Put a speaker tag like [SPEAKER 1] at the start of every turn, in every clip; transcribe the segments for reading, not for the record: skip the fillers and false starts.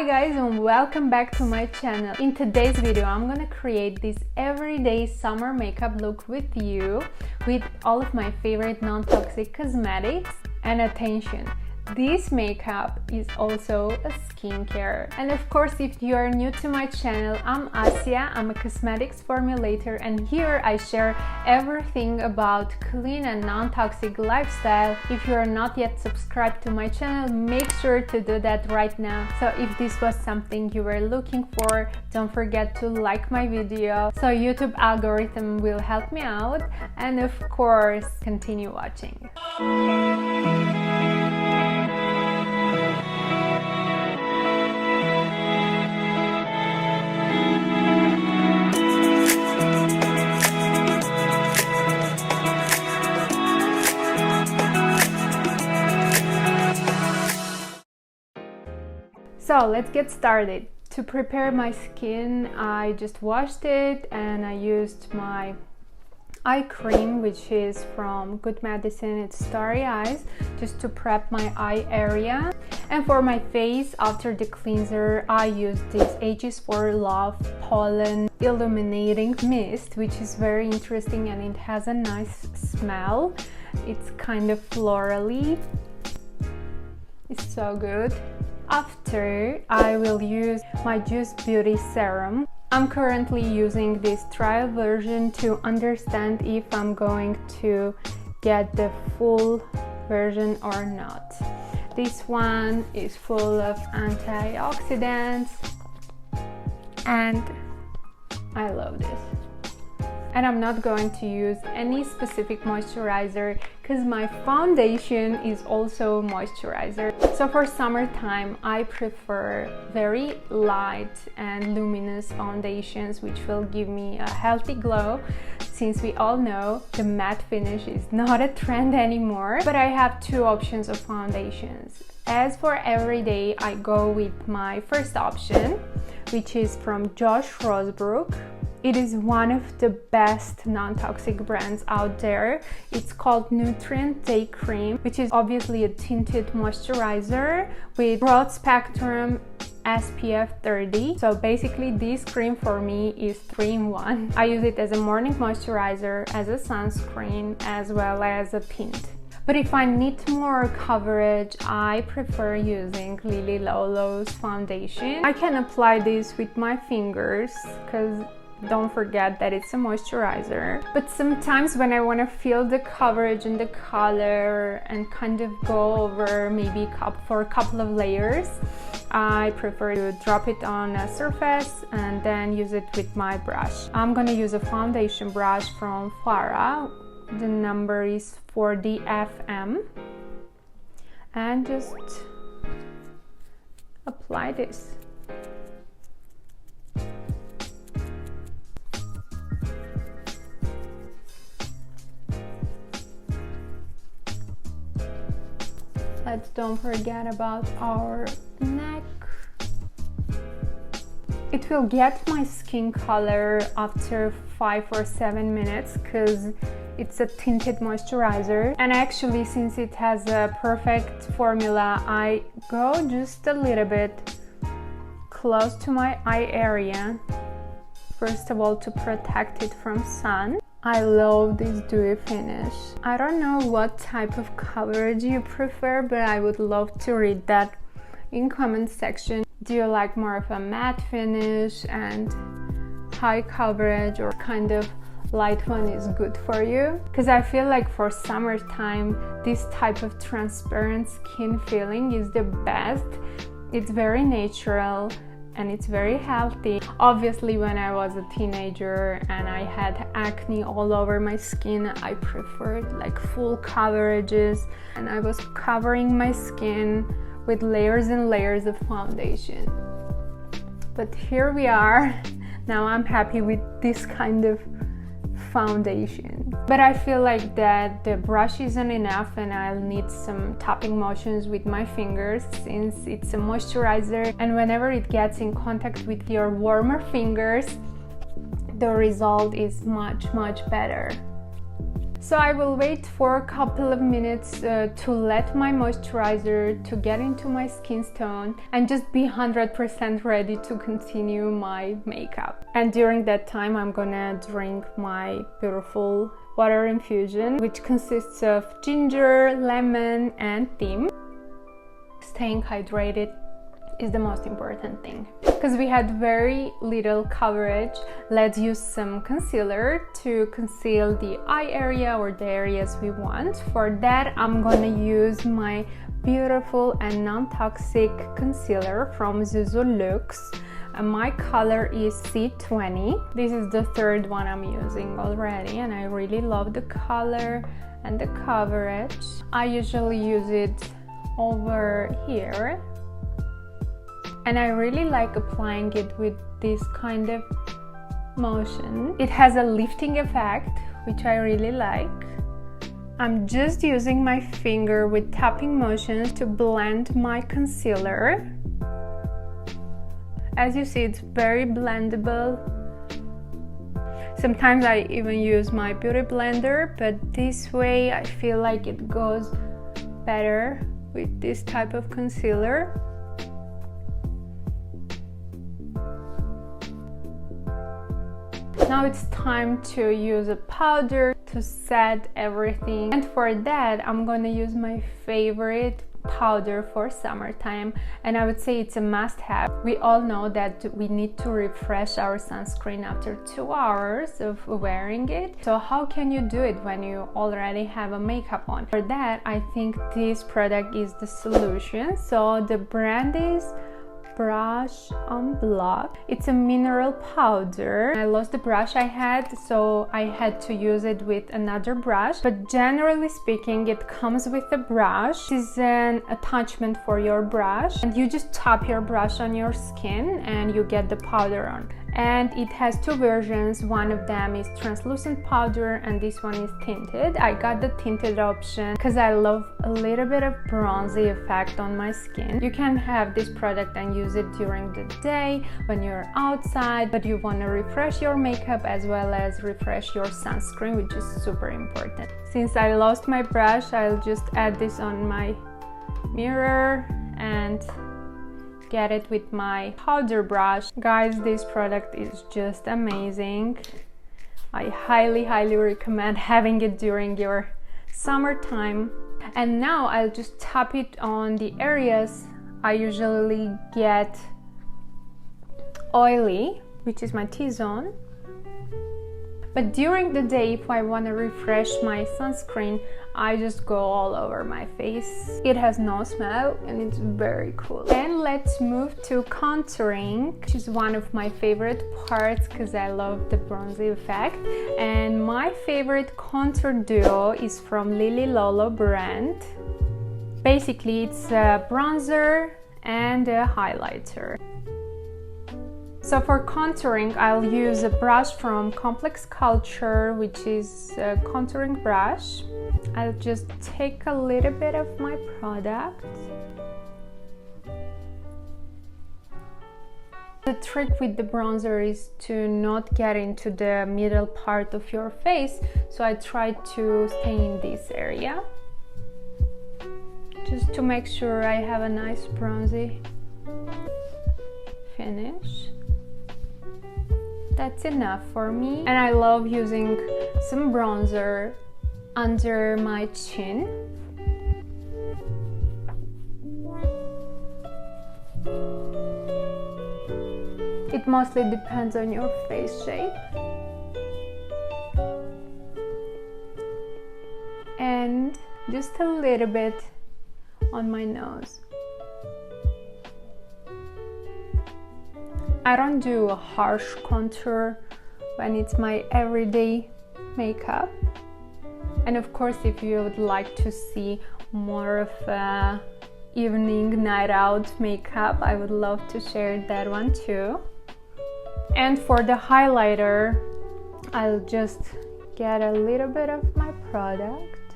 [SPEAKER 1] Hi guys, and welcome back to my channel. In today's video I'm gonna create this everyday summer makeup look with you with all of my favorite non-toxic cosmetics. And attention, this makeup is also a skincare. And of course, if you are new to my channel, I'm Asya. I'm a cosmetics formulator, and here I share everything about clean and non-toxic lifestyle. If you are not yet subscribed to my channel, make sure to do that right now. So if this was something you were looking for, don't forget to like my video so YouTube algorithm will help me out, and of course continue watching. So let's get started. To prepare my skin, I just washed it and I used my eye cream, which is from Good Medicine. It's Starry Eyes, just to prep my eye area. And for my face, after the cleanser, I used this Ages for Love Pollen Illuminating Mist, which is very interesting and it has a nice smell. It's kind of florally. It's so good. After, I will use my ZUZU Beauty Serum. I'm currently using this trial version to understand if I'm going to get the full version or not. This one is full of antioxidants and I love this. And I'm not going to use any specific moisturizer because my foundation is also moisturizer. So for summertime, I prefer very light and luminous foundations which will give me a healthy glow, since we all know the matte finish is not a trend anymore. But I have two options of foundations. As for everyday, I go with my first option, which is from Rosebrook. It is one of the best non-toxic brands out there. It's called Nutrient Day Cream, which is obviously a tinted moisturizer with broad spectrum SPF 30. So basically this cream for me is 3-in-1. I use it as a morning moisturizer, as a sunscreen, as well as a tint. But if I need more coverage, I prefer using Lolo's foundation. I can apply this with my fingers because don't forget that it's a moisturizer. But sometimes when I want to feel the coverage and the color and kind of go over maybe for a couple of layers, I prefer to drop it on a surface and then use it with my brush. I'm gonna use a foundation brush from Farah. The number is 40FM, and just apply this. Let's don't forget about our neck. It will get my skin color after 5 or 7 minutes because it's a tinted moisturizer. And actually, since it has a perfect formula, I go just a little bit close to my eye area. First of all, to protect it from sun. I love this dewy finish. I don't know what type of coverage you prefer, but I would love to read that in comment section. Do you like more of a matte finish and high coverage, or kind of light one is good for you? Because I feel like for summertime, this type of transparent skin feeling is the best. It's very natural and it's very healthy. Obviously, when I was a teenager and I had acne all over my skin, I preferred like full coverages, and I was covering my skin with layers and layers of foundation. But here we are. Now I'm happy with this kind of foundation. But I feel like that the brush isn't enough and I'll need some tapping motions with my fingers, since it's a moisturizer, and whenever it gets in contact with your warmer fingers, the result is much better. So I will wait for a couple of minutes to let my moisturizer to get into my skin tone and just be 100% ready to continue my makeup. And during that time, I'm gonna drink my beautiful water infusion, which consists of ginger, lemon, and thyme. Staying hydrated is the most important thing. Because we had very little coverage, let's use some concealer to conceal the eye area or the areas we want. For that, I'm gonna use my beautiful and non-toxic concealer from ZUZU Luxe. My color is C20. This is the third one I'm using already, and I really love the color and the coverage. I usually use it over here, and I really like applying it with this kind of motion. It has a lifting effect, which I really like. I'm just using my finger with tapping motions to blend my concealer. As you see, it's very blendable. Sometimes I even use my beauty blender, but this way I feel like it goes better with this type of concealer. Now it's time to use a powder to set everything, and for that I'm gonna use my favorite powder for summertime, and I would say it's a must-have. We all know that we need to refresh our sunscreen after 2 hours of wearing it. So how can you do it when you already have a makeup on? For that, I think this product is the solution. So the brand is Brush on Block. It's a mineral powder. I lost the brush I had, so I had to use it with another brush, but generally speaking it comes with a brush. This is an attachment for your brush, and you just tap your brush on your skin and you get the powder on. And it has two versions. One of them is translucent powder and this one is tinted. I got the tinted option because I love a little bit of bronzy effect on my skin. You can have this product and use it during the day when you're outside, but you want to refresh your makeup as well as refresh your sunscreen, which is super important. Since I lost my brush, I'll just add this on my mirror and get it with my powder brush. Guys, this product is just amazing. I highly recommend having it during your summertime. And now I'll just tap it on the areas I usually get oily, which is my T-zone. But during the day, if I want to refresh my sunscreen, I just go all over my face. It has no smell and it's very cool. Then let's move to contouring, which is one of my favorite parts because I love the bronzy effect. And my favorite contour duo is from Lolo brand. Basically, it's a bronzer and a highlighter. So for contouring, I'll use a brush from Complex Culture, which is a contouring brush. I'll just take a little bit of my product. The trick with the bronzer is to not get into the middle part of your face, so I try to stay in this area, just to make sure I have a nice bronzy finish. That's enough for me. And I love using some bronzer under my chin. It mostly depends on your face shape. And just a little bit on my nose. I don't do a harsh contour when it's my everyday makeup. And of course, if you would like to see more of a evening night out makeup, I would love to share that one too. And for the highlighter, I'll just get a little bit of my product.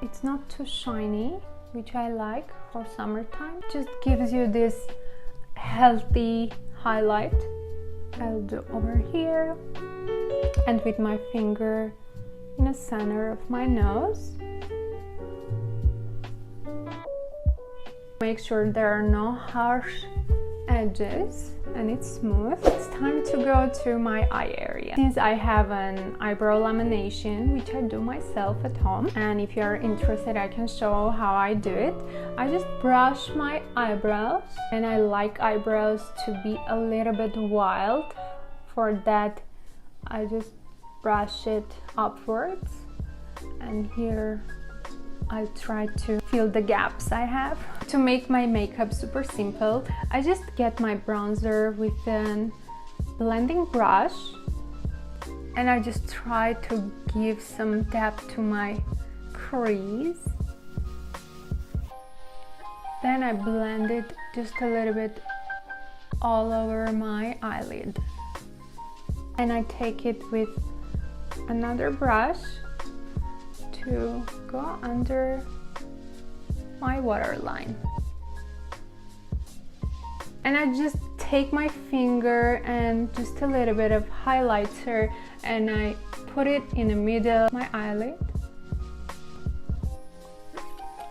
[SPEAKER 1] It's not too shiny, which I like for summertime. Just gives you this healthy highlight. I'll do over here and with my finger in the center of my nose. Make sure there are no harsh edges and it's smooth. It's time to go to my eye area. Since I have an eyebrow lamination, which I do myself at home, and if you are interested I can show how I do it. I just brush my eyebrows, and I like eyebrows to be a little bit wild. For that I just brush it upwards, and here I try to fill the gaps I have. To make my makeup super simple, I just get my bronzer with a blending brush, and I just try to give some depth to my crease. Then I blend it just a little bit all over my eyelid. And I take it with another brush to go under my waterline. And I just take my finger and just a little bit of highlighter, and I put it in the middle of my eyelid.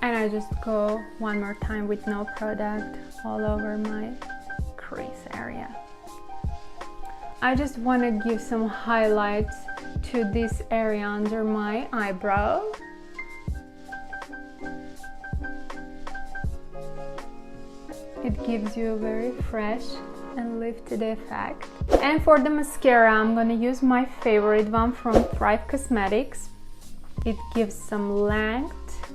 [SPEAKER 1] And I just go one more time with no product all over my crease area. I just want to give some highlights to this area under my eyebrow. It gives you a very fresh and lifted effect. And for the mascara, I'm going to use my favorite one from Thrive Cosmetics. It gives some length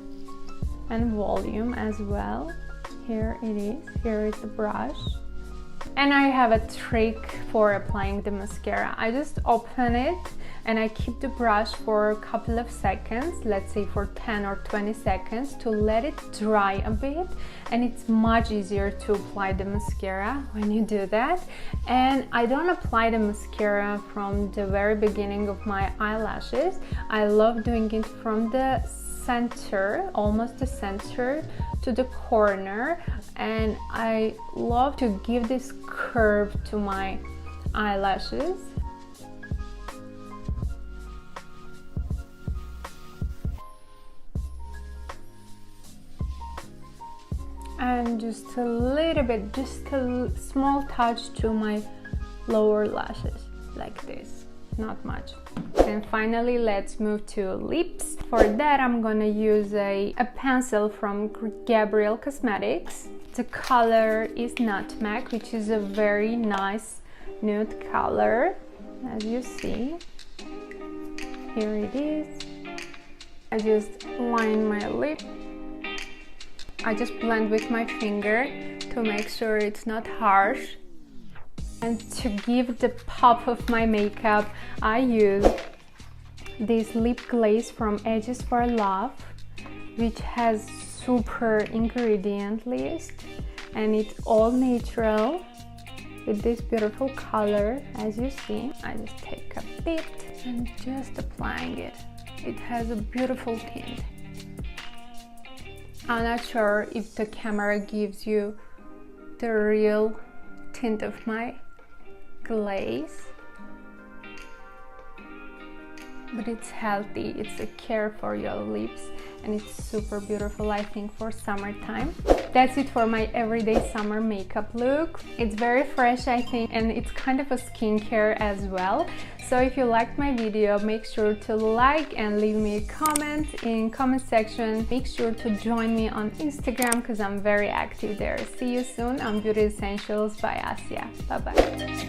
[SPEAKER 1] and volume as well. Here it is. Here is the brush. And I have a trick for applying the mascara. I just open it and I keep the brush for a couple of seconds, let's say for 10 or 20 seconds, to let it dry a bit. And it's much easier to apply the mascara when you do that. And I don't apply the mascara from the very beginning of my eyelashes. I love doing it from the center, almost the center, to the corner, and I love to give this curve to my eyelashes. And just a little bit, just a small touch to my lower lashes, like this. Not much. And finally, let's move to lips. For that, I'm gonna use a pencil from Gabriel Cosmetics. The color is Nutmeg, which is a very nice nude color, as you see. Here it is. I just line my lip. I just blend with my finger to make sure it's not harsh. And to give the pop of my makeup, I use this lip glaze from Edges for Love, which has super ingredient list, and it's all natural with this beautiful color, as you see. I just take a bit and just applying it. It has a beautiful tint. I'm not sure if the camera gives you the real tint of my glaze, but it's healthy, it's a care for your lips, and it's super beautiful, I think, for summertime. That's it for my everyday summer makeup look. It's very fresh, I think, and it's kind of a skincare as well. So if you liked my video, make sure to like and leave me a comment in comment section. Make sure to join me on Instagram because I'm very active there. See you soon on Beauty Essentials by Asya. Bye bye.